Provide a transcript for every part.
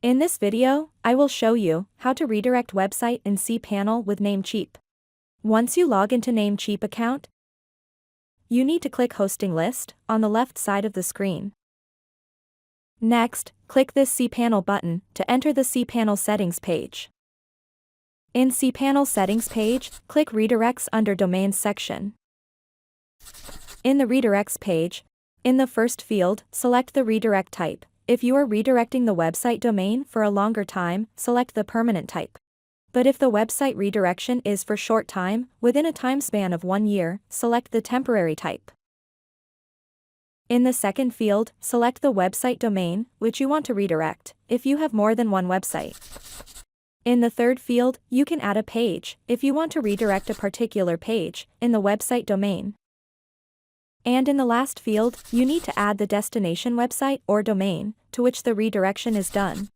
In this video, I will show you how to redirect website in cPanel with Namecheap. Once you log into Namecheap account, you need to click Hosting List on the left side of the screen. Next, click this cPanel button to enter the cPanel settings page. In cPanel settings page, click Redirects under Domains section. In the Redirects page, in the first field, select the redirect type. If you are redirecting the website domain for a longer time, select the permanent type. But if the website redirection is for short time, within a time span of 1 year, select the temporary type. In the second field, select the website domain, which you want to redirect, if you have more than one website. In the third field, you can add a page, if you want to redirect a particular page, in the website domain. And in the last field, you need to add the destination website or domain, to which the redirection is done.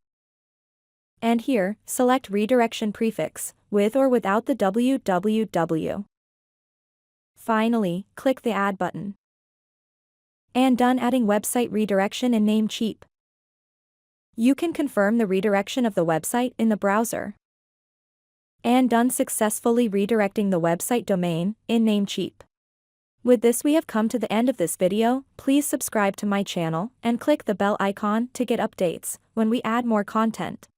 And here, select redirection prefix, with or without the www. Finally, click the Add button. And done adding website redirection in Namecheap. You can confirm the redirection of the website in the browser. And done successfully redirecting the website domain in Namecheap. With this we have come to the end of this video. Please subscribe to my channel and click the bell icon to get updates when we add more content.